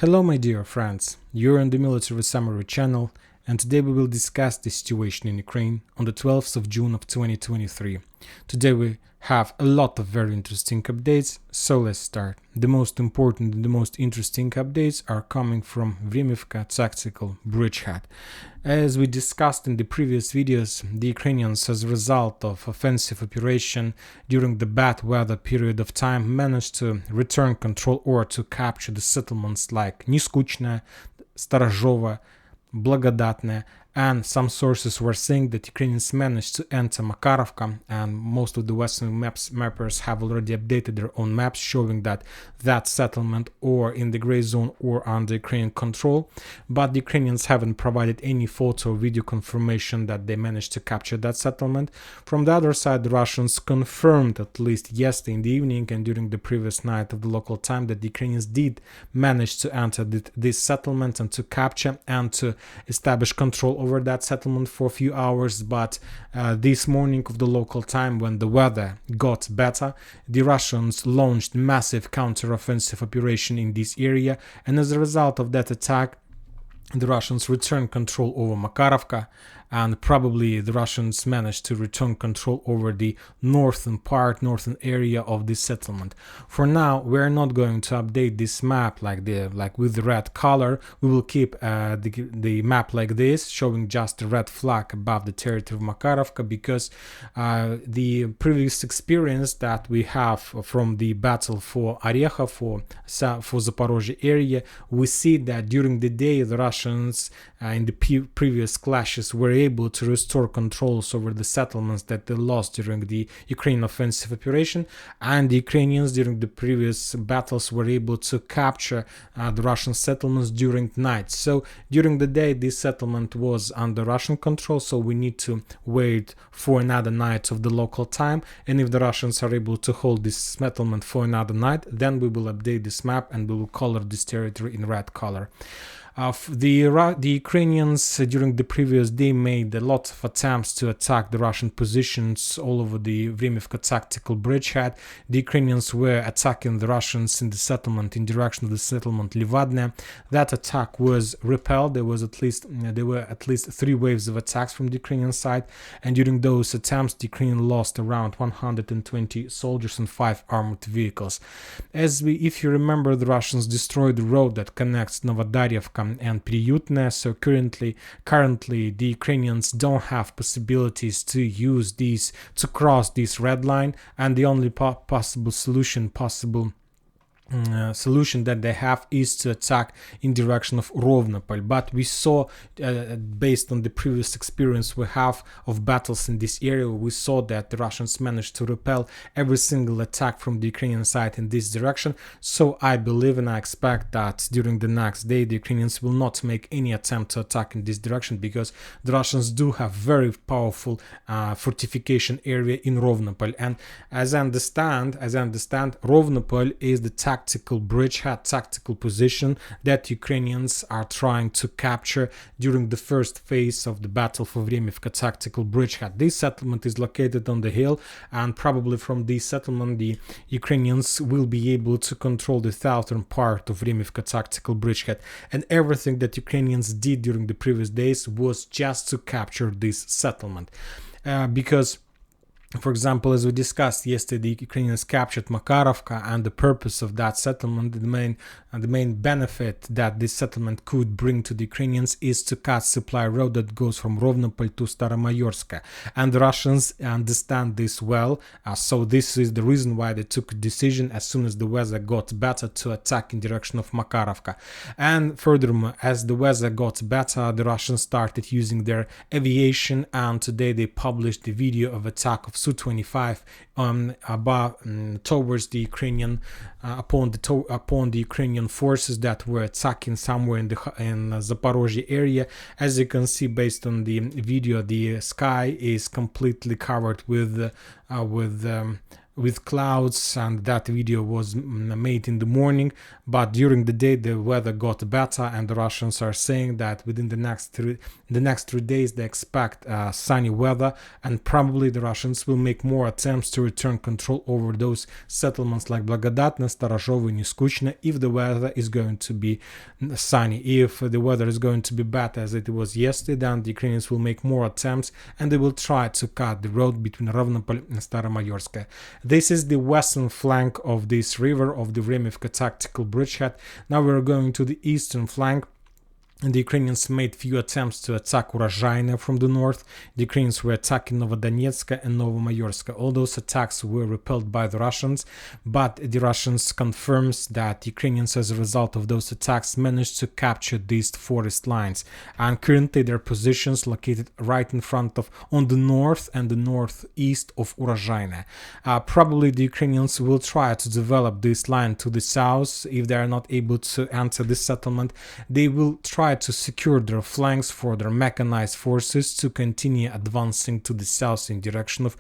Hello my dear friends, you're on the Military Summary channel, and today we will discuss the situation in Ukraine on the 12th of June of 2023. Today we have a lot of very interesting updates, so let's start. The most important and the most interesting updates are coming from Vremivka tactical bridgehead. As we discussed in the previous videos, the Ukrainians, as a result of offensive operation during the bad weather period of time, managed to return control or to capture the settlements like Niskuchne, Starozhova, Blagodatne, and some sources were saying that Ukrainians managed to enter Makarovka, and most of the Western mappers have already updated their own maps showing that settlement or in the gray zone or under Ukrainian control, but the Ukrainians haven't provided any photo or video confirmation that they managed to capture that settlement. From the other side, the Russians confirmed, at least yesterday in the evening and during the previous night of the local time, that the Ukrainians did manage to enter this settlement and to capture and to establish control over that settlement for a few hours, but this morning of the local time, when the weather got better, the Russians launched massive counter-offensive operation in this area, and as a result of that attack, the Russians returned control over Makarovka, and probably the Russians managed to return control over the northern area of this settlement. For now, we're not going to update this map like with the red color. We will keep the map like this, showing just the red flag above the territory of Makarovka, because the previous experience that we have from the battle for Oreha, for Zaporizhzhia area, we see that during the day the Russians in the previous clashes were able to restore controls over the settlements that they lost during the Ukraine offensive operation, and the Ukrainians during the previous battles were able to capture the Russian settlements during night. So during the day this settlement was under Russian control, so we need to wait for another night of the local time, and if the Russians are able to hold this settlement for another night, then we will update this map and we will color this territory in red color. The Ukrainians during the previous day made a lot of attempts to attack the Russian positions all over the Vremivka tactical bridgehead. The Ukrainians were attacking the Russians in the settlement, in direction of the settlement Livadne. That attack was repelled. There were at least 3 waves of attacks from the Ukrainian side, and during those attempts the Ukrainians lost around 120 soldiers and 5 armored vehicles. If you remember, the Russians destroyed the road that connects Novodarivka and Priyutne, so currently the Ukrainians don't have possibilities to use these, to cross this red line, and the only possible solution that they have is to attack in direction of Vremivka. But we saw, based on the previous experience we have of battles in this area, we saw that the Russians managed to repel every single attack from the Ukrainian side in this direction. So I believe and I expect that during the next day the Ukrainians will not make any attempt to attack in this direction, because the Russians do have very powerful fortification area in Vremivka, and as I understand, Vremivka is the tactical bridgehead, tactical position that Ukrainians are trying to capture during the first phase of the battle for Vremivka tactical bridgehead. This settlement is located on the hill, and probably from this settlement the Ukrainians will be able to control the southern part of Vremivka tactical bridgehead, and everything that Ukrainians did during the previous days was just to capture this settlement, because, for example, as we discussed yesterday, the Ukrainians captured Makarovka, and the purpose of that settlement, the main benefit that this settlement could bring to the Ukrainians is to cut supply road that goes from Vremivka to Staromayorsk, and the Russians understand this well, so this is the reason why they took a decision as soon as the weather got better to attack in direction of Makarovka. And furthermore, as the weather got better, the Russians started using their aviation, and today they published the video of attack of Su-25 towards the Ukrainian upon the Ukrainian forces that were attacking somewhere in Zaporizhzhia area. As you can see, based on the video, the sky is completely covered with with clouds, and that video was made in the morning, but during the day the weather got better, and the Russians are saying that within the next 3 days they expect sunny weather, and probably the Russians will make more attempts to return control over those settlements like Blagodatne, Starozhovo, Neskuchne if the weather is going to be sunny. If the weather is going to be bad as it was yesterday, then the Ukrainians will make more attempts and they will try to cut the road between Vremivka and Staromayorsk. This is the western flank of this river, of the Vremivka tactical bridgehead. Now we're going to the eastern flank. And the Ukrainians made few attempts to attack Urozhaine from the north. The Ukrainians were attacking Novodonetsk and Novomayorsk. All those attacks were repelled by the Russians, but the Russians confirms that the Ukrainians, as a result of those attacks, managed to capture these forest lines. And currently their positions located right in front of, on the north and the northeast of Urozhaine. Probably the Ukrainians will try to develop this line to the south. If they are not able to enter this settlement, they will try to secure their flanks for their mechanized forces to continue advancing to the south in direction of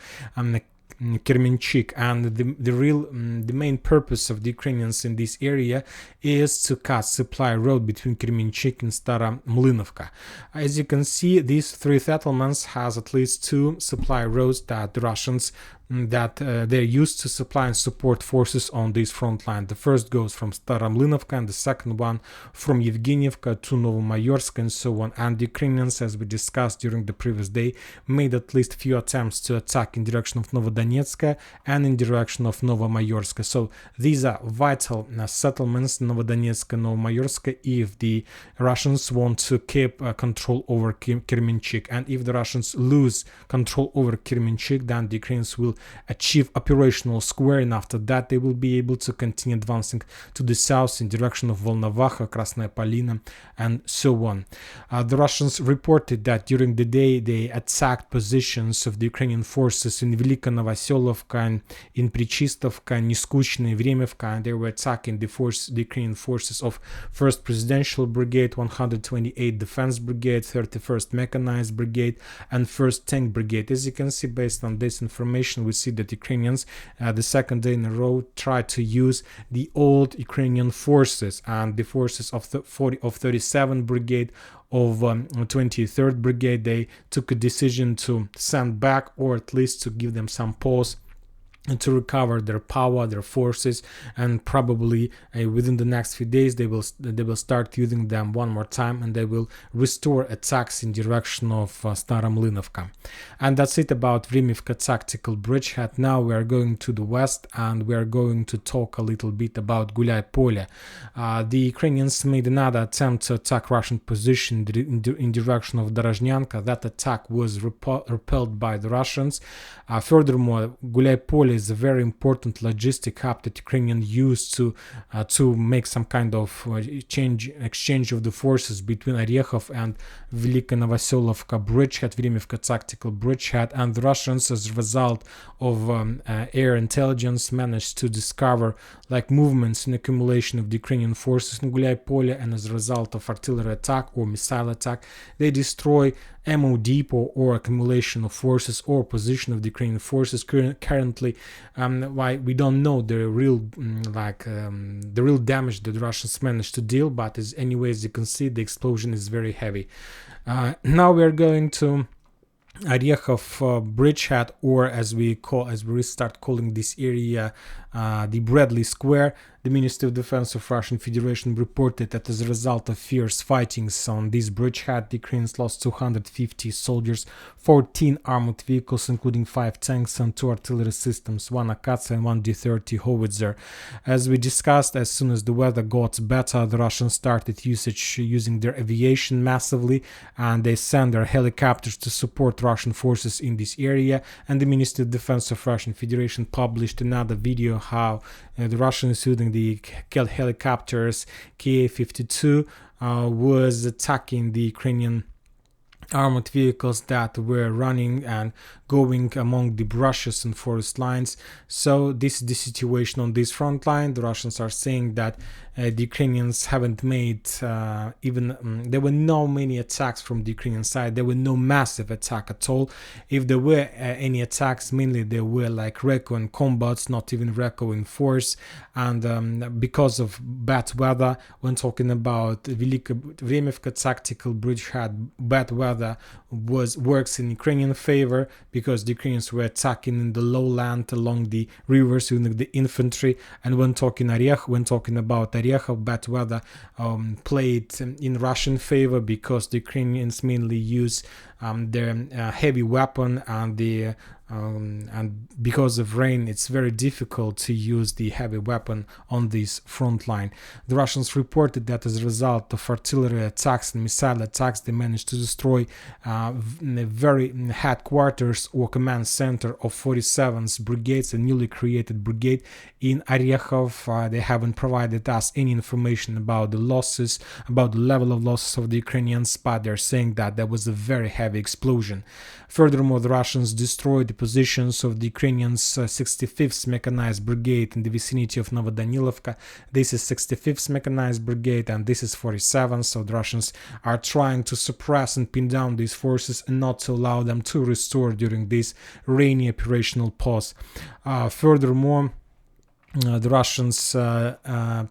Kremenchuk. And the main purpose of the Ukrainians in this area is to cut supply road between Kremenchuk and Staromlynovka. As you can see, these three settlements has at least two supply roads that the Russians they're used to supply and support forces on this front line. The first goes from Staromlynovka and the second one from Yevgeniivka to Novomayorsk and so on. And the Ukrainians, as we discussed during the previous day, made at least few attempts to attack in direction of Novodonetsk and in direction of Novomayorsk. So these are vital settlements, Novodonetsk and Novomayorsk, if the Russians want to keep control over Kremenchuk. And if the Russians lose control over Kremenchuk, then the Ukrainians will achieve operational square, and after that they will be able to continue advancing to the south in direction of Volnovaha, Krasnaya Polina, and so on. The Russians reported that during the day they attacked positions of the Ukrainian forces in Velika Novoselovka and in Prichistovka, Neskuchne, Vremivka, and they were attacking the Ukrainian forces of 1st Presidential Brigade, 128th Defense Brigade, 31st Mechanized Brigade, and 1st Tank Brigade. As you can see, based on this information, we see that Ukrainians the second day in a row tried to use the old Ukrainian forces and the forces of the 37th Brigade, of 23rd Brigade. They took a decision to send back, or at least to give them some pause to recover their power, their forces, and probably within the next few days they will start using them one more time, and they will restore attacks in direction of Staromlynovka. And that's it about Vremivka tactical bridgehead. Now we are going to the west, and we are going to talk a little bit about Huliaipole. The Ukrainians made another attempt to attack Russian position in direction of Dorozhnyanka. That attack was repelled by the Russians. Furthermore, Huliaipole is a very important logistic hub that Ukrainians use to make some kind of exchange of the forces between Orekhov and Velika Novoselovka bridgehead, Vremivka tactical bridgehead, and the Russians, as a result of air intelligence, managed to discover like movements and accumulation of the Ukrainian forces in Huliaipole, and as a result of artillery attack or missile attack, they destroy ammo depot or accumulation of forces or position of the Ukrainian forces. Currently, why we don't know the real damage that the Russians managed to deal, but as you can see, the explosion is very heavy. Now we are going to Orekhov bridgehead, or as we start calling this area the Bradley Square. The Ministry of Defense of Russian Federation reported that as a result of fierce fightings on this bridgehead, the Ukrainians lost 250 soldiers, 14 armored vehicles, including 5 tanks and 2 artillery systems, 1 Akatsa and 1 D-30 howitzer. As we discussed, as soon as the weather got better, the Russians started using their aviation massively, and they sent their helicopters to support Russian forces in this area. And the Ministry of Defense of Russian Federation published another video how the Russians using the helicopters Ka-52 was attacking the Ukrainian armored vehicles that were running and going among the brushes and forest lines. So this is the situation on this front line. The Russians are saying that the Ukrainians haven't made there were no many attacks from the Ukrainian side. There were no massive attack at all. If there were any attacks, mainly they were like Reco and combats, not even Reco in force. And because of bad weather, when talking about Vremivka tactical bridgehead, bad weather works in Ukrainian favor, because the Ukrainians were attacking in the lowland along the rivers with the infantry. And when talking about Orechov, bad weather played in Russian favor, because the Ukrainians mainly use their heavy weapon, and because of rain, it's very difficult to use the heavy weapon on this front line. The Russians reported that as a result of artillery attacks and missile attacks, they managed to destroy the very headquarters or command center of 47th Brigades, a newly created brigade in Orechov. They haven't provided us any information about the losses, about the level of losses of the Ukrainians, but they're saying that there was a very heavy explosion. Furthermore, the Russians destroyed the positions of the Ukrainians' 65th Mechanized Brigade in the vicinity of Novodanilovka. This is 65th Mechanized Brigade and this is 47th, so the Russians are trying to suppress and pin down these forces and not to allow them to restore during this rainy operational pause. Furthermore, the Russians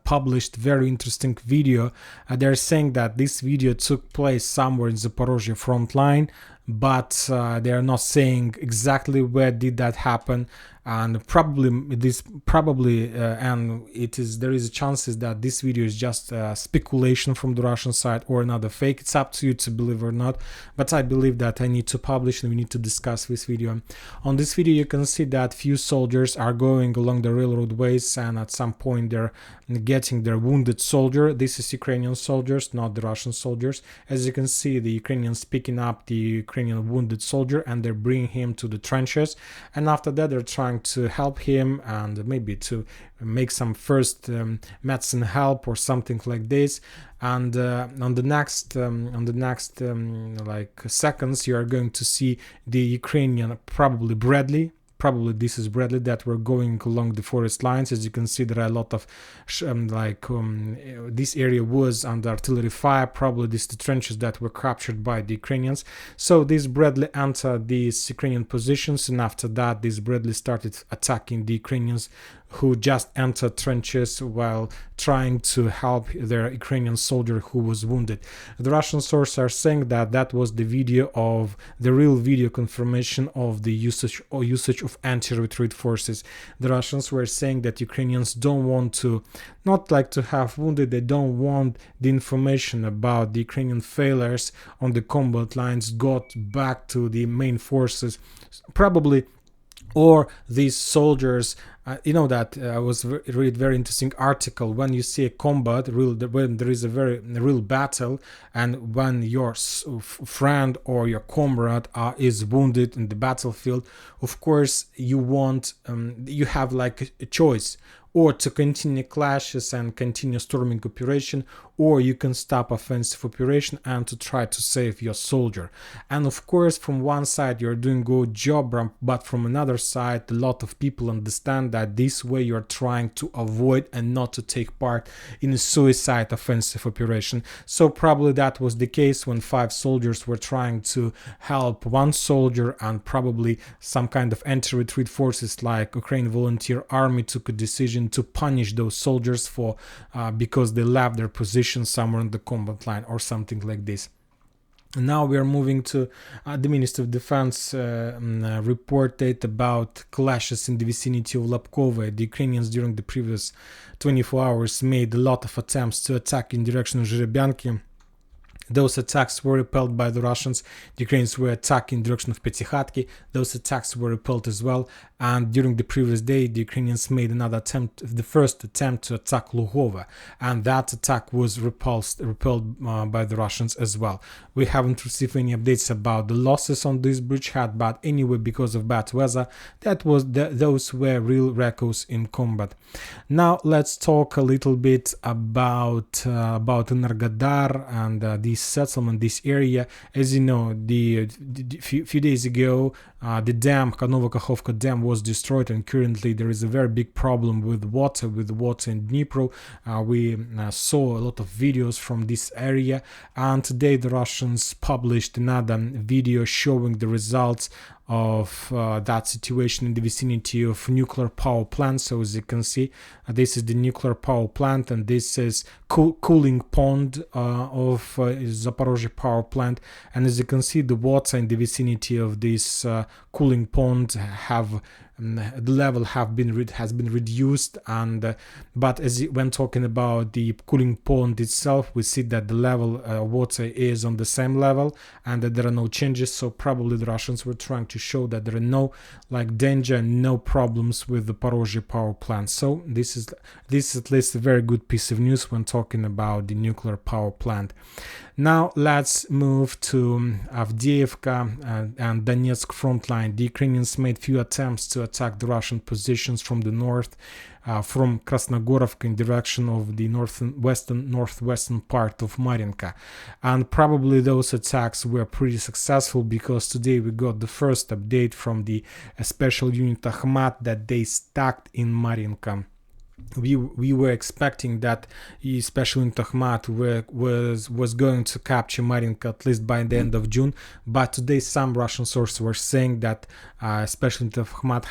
published very interesting video. They're saying that this video took place somewhere in Zaporizhzhia front line, but they are not saying exactly where did that happen. And there is a chances that this video is just speculation from the Russian side or another fake. It's up to you to believe or not, but I believe that I need to publish and we need to discuss this video. On this video you can see that few soldiers are going along the railroad ways, and at some point they're getting their wounded soldier. This is Ukrainian soldiers, not the Russian soldiers. As you can see, the Ukrainians picking up the Ukrainian wounded soldier and they're bringing him to the trenches, and after that they're trying to help him and maybe to make some first medicine help or something like this. And on the next like seconds, you are going to see the Ukrainian, probably this is Bradley, that were going along the forest lines. As you can see, there are a lot of this area was under artillery fire. Probably this is the trenches that were captured by the Ukrainians. So this Bradley entered these Ukrainian positions, and after that this Bradley started attacking the Ukrainians who just entered trenches while trying to help their Ukrainian soldier who was wounded. The Russian sources are saying that that was the video of the real video confirmation of the usage of anti-retreat forces. The Russians were saying that Ukrainians don't want to, not like to have wounded, they don't want the information about the Ukrainian failures on the combat lines got back to the main forces, probably, or these soldiers. You know that I was read very interesting article. When you see a combat, when there is a very real battle, and when your friend or your comrade is wounded in the battlefield, of course you want you have like a choice, or to continue clashes and continue storming operation, or you can stop offensive operation and to try to save your soldier. And of course, from one side you're doing good job, but from another side a lot of people understand that this way you're trying to avoid and not to take part in a suicide offensive operation. So probably that was the case when 5 soldiers were trying to help one soldier, and probably some kind of anti-retreat forces like Ukraine Volunteer Army took a decision to punish those soldiers for because they left their position somewhere on the combat line or something like this. Now we are moving to the Ministry of Defense reported about clashes in the vicinity of Lapkova. The Ukrainians during the previous 24 hours made a lot of attempts to attack in direction of Zherebyanki. Those attacks were repelled by the Russians. The Ukrainians were attacking in the direction of Petykhatki. Those attacks were repelled as well. And during the previous day, the Ukrainians made another attempt, the first attempt to attack Lugova. And that attack was repelled by the Russians as well. We haven't received any updates about the losses on this bridgehead, but anyway, because of bad weather, those were real records in combat. Now let's talk a little bit about Energodar and this settlement, this area. As you know, the few days ago, the dam, Khanova-Kakhovka dam, was destroyed, and currently there is a very big problem with water in Dnipro. We saw a lot of videos from this area, and today the Russians published another video showing the results of that situation in the vicinity of nuclear power plant. So as you can see, this is the nuclear power plant, and this is cooling pond of Zaporizhzhia power plant. And as you can see, the water in the vicinity of this cooling pond have the level has been reduced, and but when talking about the cooling pond itself, we see that the level water is on the same level and that there are no changes. So probably the Russians were trying to show that there are no danger, no problems with the Zaporizhzhia power plant. So this is at least a very good piece of news when talking about the nuclear power plant. Now let's move to Avdiivka and Donetsk front line. The Ukrainians made few attempts to attack the Russian positions from the north, from Krasnogorovka in direction of the northwestern part of Marinka. And probably those attacks were pretty successful, because today we got the first update from the special unit Akhmat that they stacked in Marinka. We were expecting that especially in Akhmat was going to capture Marinka at least by the end of June, but today some Russian sources were saying that especially Akhmat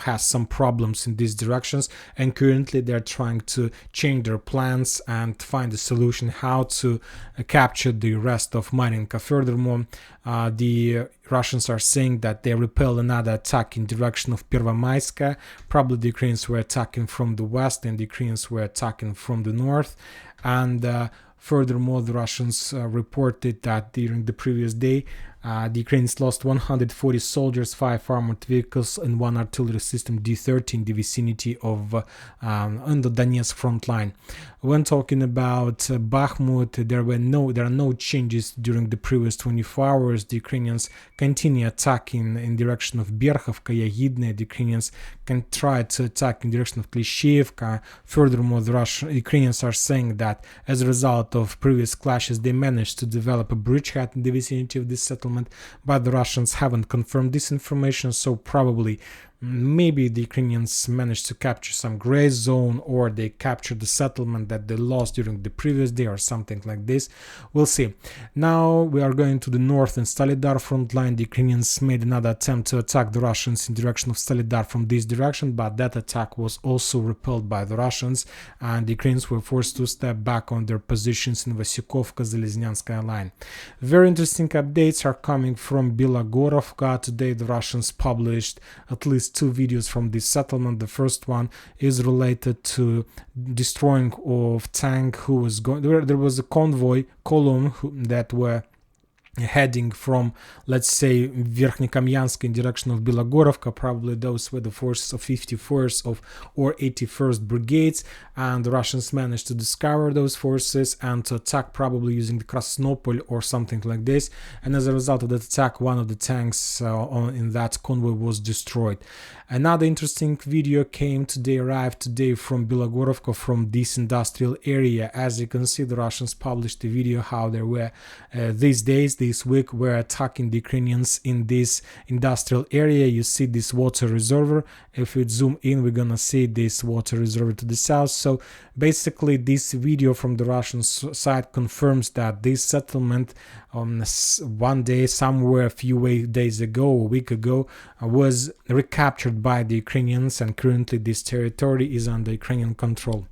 has some problems in these directions, and currently they're trying to change their plans and find a solution how to capture the rest of Marinka. Furthermore, the Russians are saying that they repelled another attack in direction of Pervomaiska. Probably the Ukrainians were attacking from the west and the Ukrainians were attacking from the north. And furthermore, the Russians reported that during the previous day, the Ukrainians lost 140 soldiers, 5 armored vehicles, and 1 artillery system D-30 in the vicinity of on the Donetsk front line. When talking about Bakhmut, there are no changes during the previous 24 hours. The Ukrainians continue attacking in direction of Berkhovka, Yagidne. The Ukrainians can try to attack in direction of Klishchiivka. Furthermore, the Ukrainians are saying that as a result of previous clashes, they managed to develop a bridgehead in the vicinity of this settlement, but the Russians haven't confirmed this information, so probably maybe the Ukrainians managed to capture some gray zone, or they captured the settlement that they lost during the previous day, or something like this. We'll see. Now we are going to the north and Stolidar front line. The Ukrainians made another attempt to attack the Russians in direction of Stolidar from this direction, but that attack was also repelled by the Russians, and the Ukrainians were forced to step back on their positions in Vasyukovka-Zeleznyanskaya line. Very interesting updates are coming from Bilogorovka. Today the Russians published at least 2 videos from this settlement. The first one is related to destroying of tank who was going. There was a convoy column that were heading from, let's say, Verkhnekamyansk in direction of Bilogorovka. Probably those were the forces of 51st or 81st brigades, and the Russians managed to discover those forces and to attack, probably using the Krasnopol or something like this. And as a result of that attack, one of the tanks in that convoy was destroyed. Another interesting video arrived today from Bilogorovka, from this industrial area. As you can see, the Russians published a video how there were this week were attacking the Ukrainians in this industrial area. You see this water reservoir. If we zoom in, we're gonna see this water reservoir to the south. So basically this video from the Russian side confirms that this settlement one day, somewhere a few days ago, a week ago, was recaptured by the Ukrainians, and currently this territory is under Ukrainian control.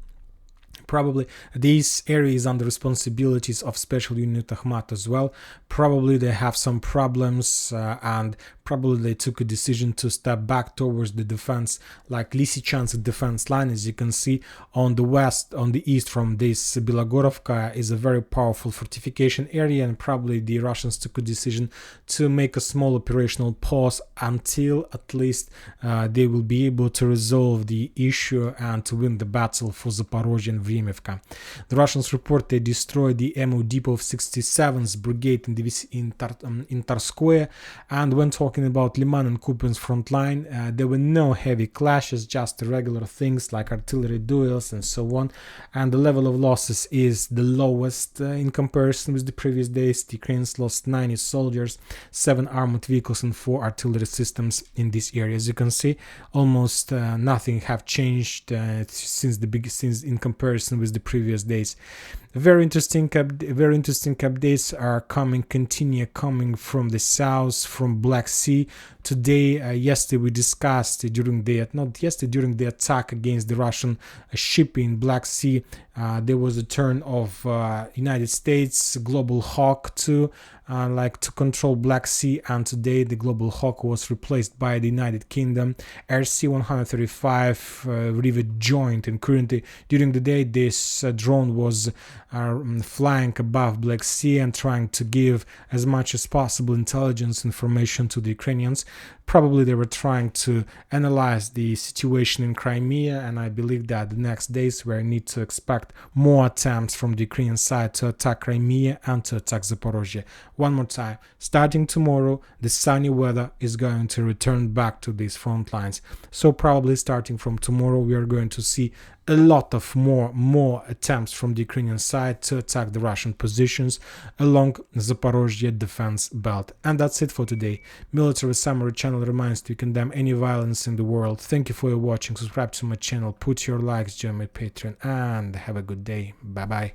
Probably this area is under responsibilities of Special Unit Akhmat as well. Probably they have some problems and probably they took a decision to step back towards the defense, like Lysychansk defense line. As you can see on the east from this Bilogorovka is a very powerful fortification area, and probably the Russians took a decision to make a small operational pause until at least they will be able to resolve the issue and to win the battle for Zaporizhzhia and Vremivka. Vremivka. The Russians report they destroyed the MO depot of 67th Brigade in Tarskoye. And when talking about Liman and Kupiansk front line, there were no heavy clashes, just regular things like artillery duels and so on. And the level of losses is the lowest in comparison with the previous days. The Ukrainians lost 90 soldiers, 7 armored vehicles and 4 artillery systems in this area. As you can see, almost nothing have changed since in comparison with the previous days. Very interesting updates are continue coming from the south, from Black Sea. Today, yesterday we discussed during the attack against the Russian ship in Black Sea. There was a turn of United States Global Hawk to control Black Sea, and today the Global Hawk was replaced by the United Kingdom RC-135 River joint, and currently during the day this drone was flying above Black Sea and trying to give as much as possible intelligence information to the Ukrainians. Probably they were trying to analyze the situation in Crimea, and I believe that the next days we need to expect more attempts from the Ukrainian side to attack Crimea and to attack Zaporizhzhia. One more time, starting tomorrow, the sunny weather is going to return back to these front lines. So probably starting from tomorrow, we are going to see a lot of more attempts from the Ukrainian side to attack the Russian positions along the Zaporizhzhia defense belt. And that's it for today. Military Summary channel reminds to condemn any violence in the world. Thank you for your watching. Subscribe to my channel, put your likes, join my Patreon, and have a good day. Bye bye.